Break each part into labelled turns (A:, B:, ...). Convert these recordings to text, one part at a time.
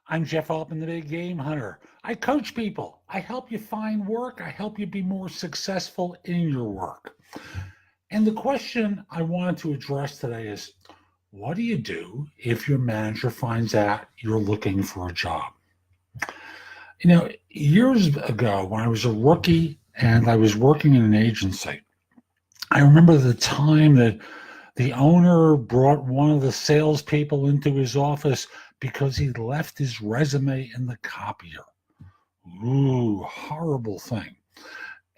A: I'm Jeff Altman, the Big Game Hunter. I coach people. I help you find work. I help you be more successful in your work. And the question I wanted to address today is, what do you do if your manager finds out you're looking for a job? Years ago when I was a rookie and I was working in an agency, I remember the time that the owner brought one of the salespeople into his office because he left his resume in the copier. Ooh, horrible thing.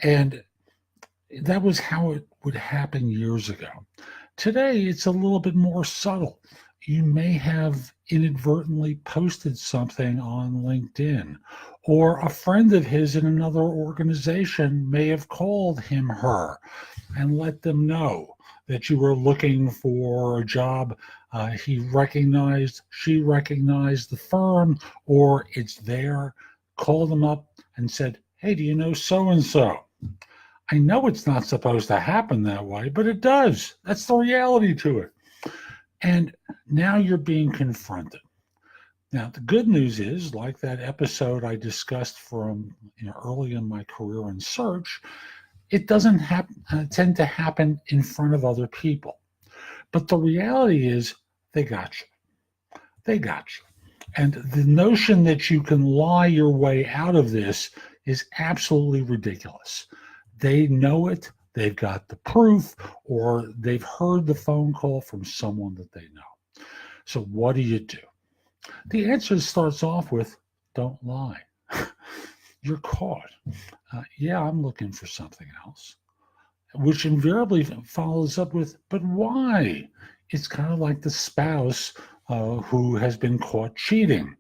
A: And that was how it would happen years ago. Today, it's a little bit more subtle. You may have inadvertently posted something on LinkedIn, or a friend of his in another organization may have called him, her, and let them know that you were looking for a job. She recognized the firm, or it's there, called them up and said, hey, do you know so-and-so? I know it's not supposed to happen that way, but it does. That's the reality to it. And now you're being confronted. Now, the good news is, like that episode I discussed from early in my career in search, it doesn't tend to happen in front of other people. But the reality is, they got you. They got you. And the notion that you can lie your way out of this is absolutely ridiculous. They know it, they've got the proof, or they've heard the phone call from someone that they know. So what do you do? The answer starts off with, don't lie. You're caught. Yeah, I'm looking for something else, which invariably follows up with, but why? It's kind of like the spouse who has been caught cheating.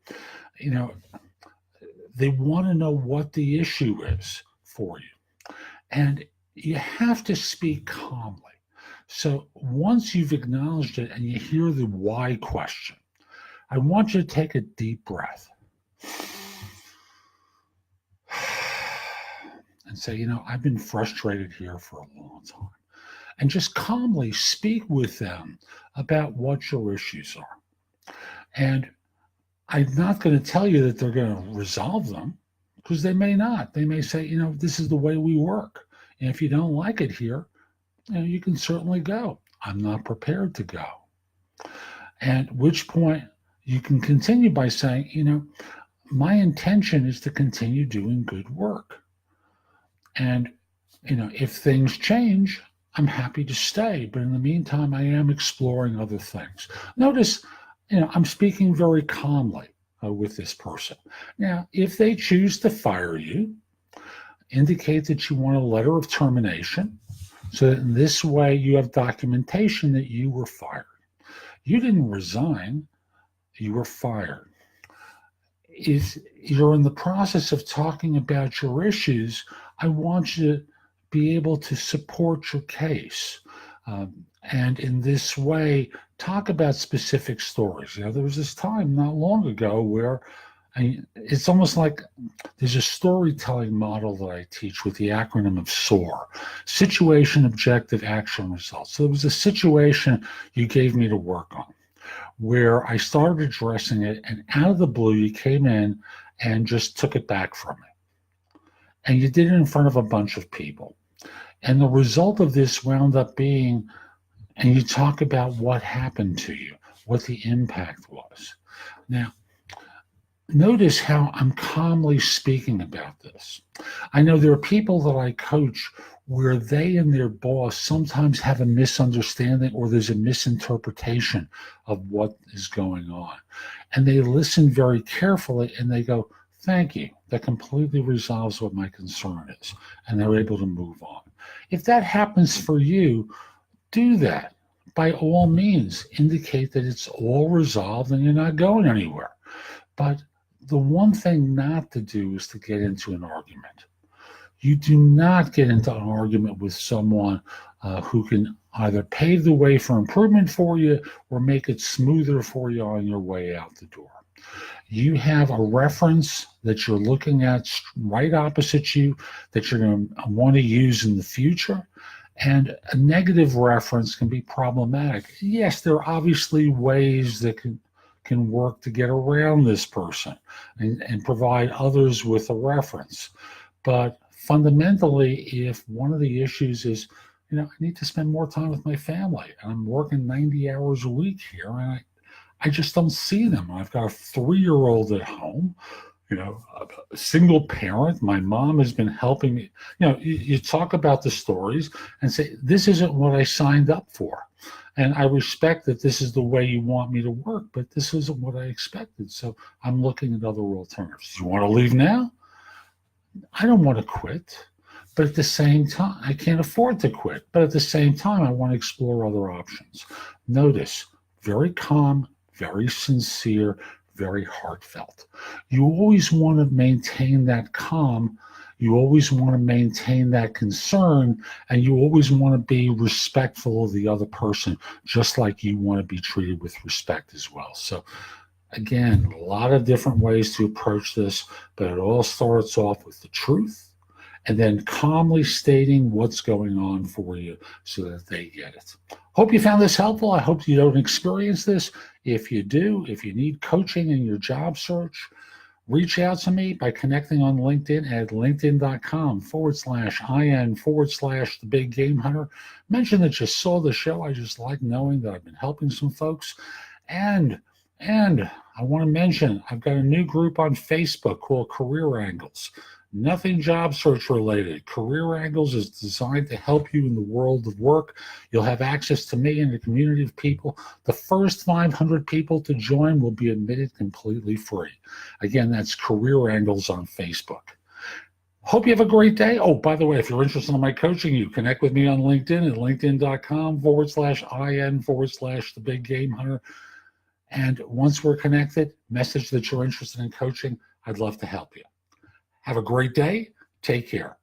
A: They want to know what the issue is for you. And you have to speak calmly. So once you've acknowledged it and you hear the why question, I want you to take a deep breath and say, I've been frustrated here for a long time. And just calmly speak with them about what your issues are. And I'm not going to tell you that they're going to resolve them, because they may not. They may say, this is the way we work. And if you don't like it here, you can certainly go. I'm not prepared to go. At which point you can continue by saying, my intention is to continue doing good work. And, if things change, I'm happy to stay. But in the meantime, I am exploring other things. Notice, I'm speaking very calmly with this person. Now, if they choose to fire you, indicate that you want a letter of termination, so that in this way you have documentation that you were fired. You didn't resign, you were fired. If you're in the process of talking about your issues, I want you to be able to support your case. And in this way, talk about specific stories. There was this time not long ago where it's almost like there's a storytelling model that I teach with the acronym of SOAR, Situation, Objective, Action, Results. So there was a situation you gave me to work on where I started addressing it, and out of the blue, you came in and just took it back from me. And you did it in front of a bunch of people. And the result of this wound up being, and you talk about what happened to you, what the impact was. Now, notice how I'm calmly speaking about this. I know there are people that I coach where they and their boss sometimes have a misunderstanding, or there's a misinterpretation of what is going on. And they listen very carefully and they go, thank you. That completely resolves what my concern is. And they're able to move on. If that happens for you, do that. By all means, indicate that it's all resolved and you're not going anywhere. But the one thing not to do is to get into an argument. You do not get into an argument with someone who can either pave the way for improvement for you or make it smoother for you on your way out the door. You have a reference that you're looking at right opposite you that you're going to want to use in the future. And a negative reference can be problematic. Yes, there are obviously ways that can work to get around this person and provide others with a reference. But fundamentally, if one of the issues is, I need to spend more time with my family, and I'm working 90 hours a week here, and I just don't see them. I've got a 3-year-old at home, a single parent. My mom has been helping me. You talk about the stories and say, this isn't what I signed up for. And I respect that this is the way you want me to work, but this isn't what I expected. So I'm looking at other alternatives. You want to leave now? I don't want to quit. But at the same time, I can't afford to quit. But at the same time, I want to explore other options. Notice, very calm, very sincere, very heartfelt. You always want to maintain that calm. You always want to maintain that concern, and you always want to be respectful of the other person, just like you want to be treated with respect as well. So again, a lot of different ways to approach this, but it all starts off with the truth and then calmly stating what's going on for you so that they get it. Hope you found this helpful. I hope you don't experience this. If you do, if you need coaching in your job search, reach out to me by connecting on LinkedIn at linkedin.com/IN/the big game hunter. Mention that you saw the show. I just like knowing that I've been helping some folks. And I want to mention, I've got a new group on Facebook called Career Angles. Nothing job search related. Career Angles is designed to help you in the world of work. You'll have access to me and a community of people. The first 500 people to join will be admitted completely free. Again, that's Career Angles on Facebook. Hope you have a great day. Oh, by the way, if you're interested in my coaching, you connect with me on LinkedIn at linkedin.com/IN/the big game hunter. And once we're connected, message that you're interested in coaching. I'd love to help you. Have a great day. Take care.